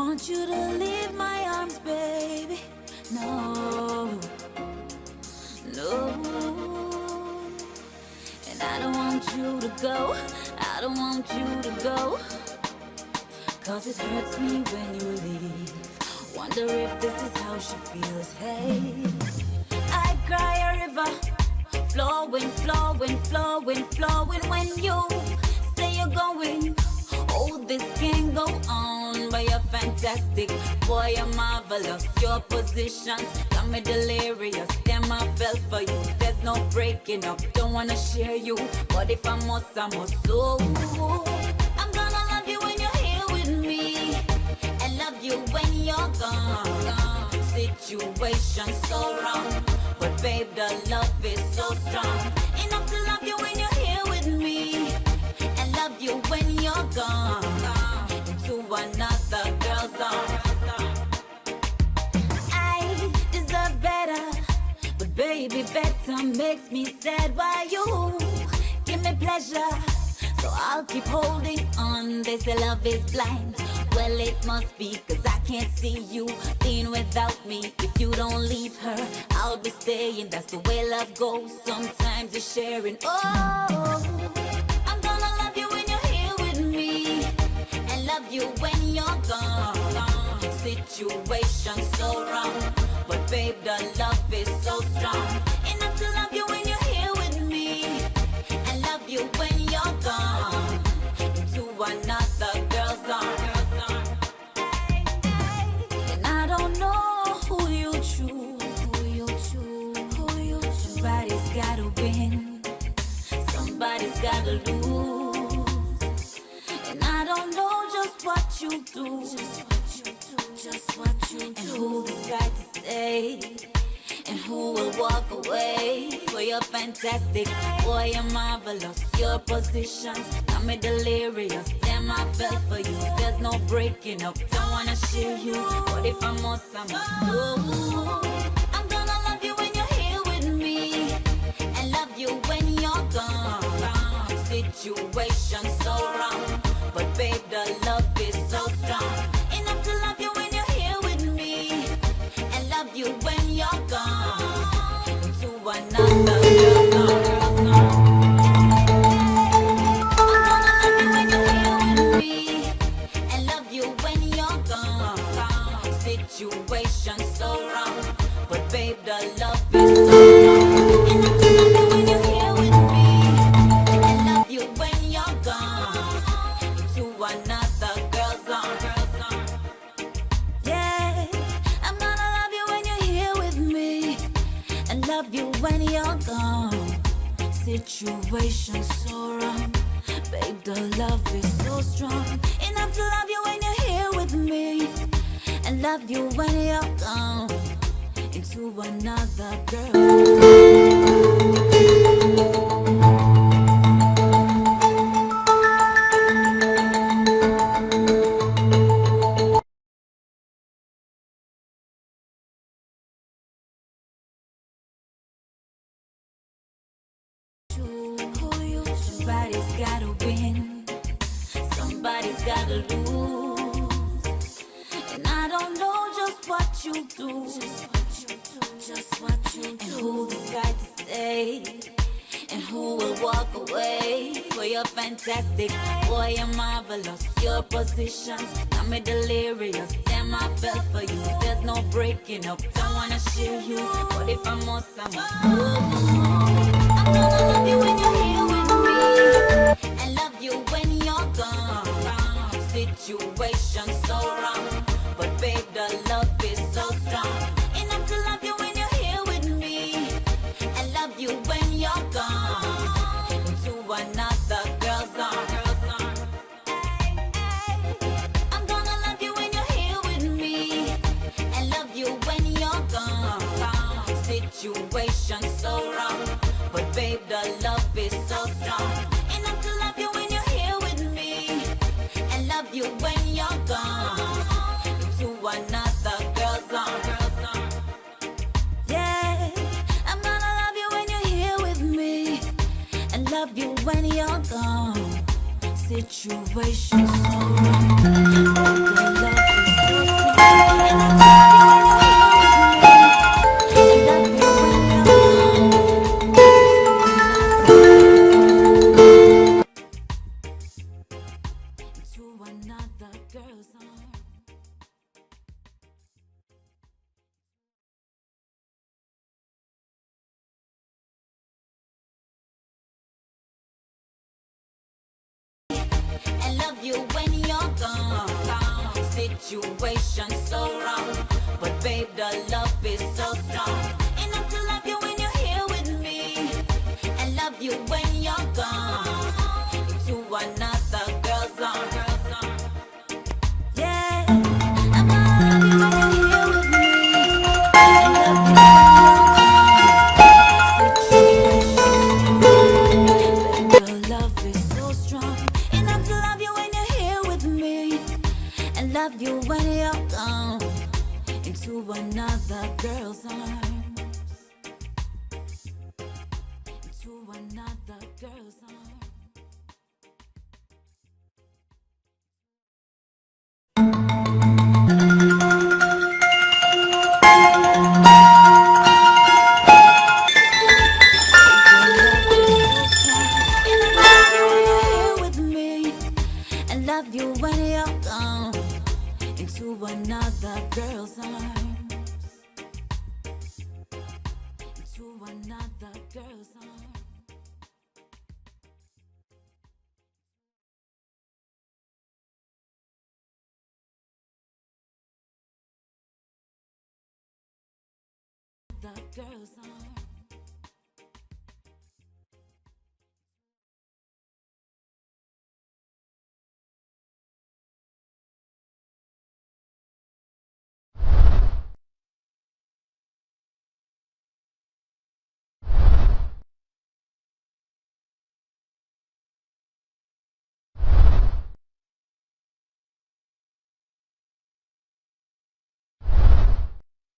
want you to leave my arms, baby. No, no. And I don't want you to go. I don't want you to go. 'Cause it hurts me when you leave. Wonder if this is how she feels. Hey, I cry a river, flowing, flowing, flowing, flowing. When you say you're going, oh, this can't go on. But you're fantastic, boy, you're marvelous. Your positions got me delirious. Damn, I fell for you. There's no breaking up. Don't wanna share you, but if I must, I must. So I'm gonna love you when you're here with me, and love you when you're gone. Situation so wrong, but babe, the love is so strong. Enough to love you when you're here with me, and love you when you're gone. Into another girl's arms. I deserve better, but baby, better makes me sad. Why you give me pleasure, so I'll keep holding on. They say love is blind. Well, it must be, 'cause I can't see you being without me. If you don't leave her, I'll be staying. That's the way love goes. Sometimes it's sharing. Oh, I'm gonna love you when you're here with me, and love you when you're gone. Situation so wrong, but babe, the love is so strong. Enough to love you when you're here with me, and love you when you're gone. Into another girl's arms. And I don't know who you choose, Somebody's gotta win, somebody's gotta lose. And I don't know just what you do, and who decides to stay, and who will walk away. Boy, you're fantastic, boy, you're marvelous. Your positions got me delirious. Damn, I fell for you. There's no breaking up. Don't wanna share you, but if I must, I must. I'm gonna love you when you're here with me, and love you when you're gone. Situation so wrong, but babe, the love is so strong. Enough to love you when you're here with me, and love you when you're gone. Into another girl's arms. I'm gonna love you when you're here with me, and love you when you're gone. Situation so wrong, but babe, the love is so strong. Enough to love you when you're here with me, and love you when you're gone. Into another girl's arms. Yeah, I'm gonna love you when you're here with me, and love you when you're gone. Situation so wrong, babe, the love is so strong. Enough to love you when you're here with me, and love you when you're gone. Into another girl. Somebody's gotta win, somebody's gotta lose. And I don't know just what you do, and who decides to stay, and who will walk away. Boy, you're fantastic, boy, you're marvelous. Your positions got me delirious. Damn, I fell for you. There's no breaking up. Don't wanna share you, but if I must, I must. I'm gonna love you when you're here with me, and love you when you're gone. Situation so wrong, but babe, the love is so strong. Enough to love you when you're here with me, and love you when you're gone. Into another girl's arms. I'm gonna love you when you're here with me, and love you when you're gone. Situation so wrong, but babe, the love is so strong. Enough to love you when you're here with me, and love you when you're gone. Into another girl's arms. Yeah, I'm gonna love you when you're here with me, and love you when you're gone. Situation so wrong, but the love is so love you when you're gone. Situation so wrong, but babe, the love is so strong. Enough to love you when you're here with me, and love you when you're gone. Into another girl's arms. Yeah, I'm gonna love you when you're here with me, and love you when you're gone. Situation, babe, the love is so strong. Enough to love you when you're here with me, and love you when you're gone. Into another girl's arms. Into another girl's arms. Love you when you're gone. Into another girl's arms. Into another girl's arms. The girl's arms.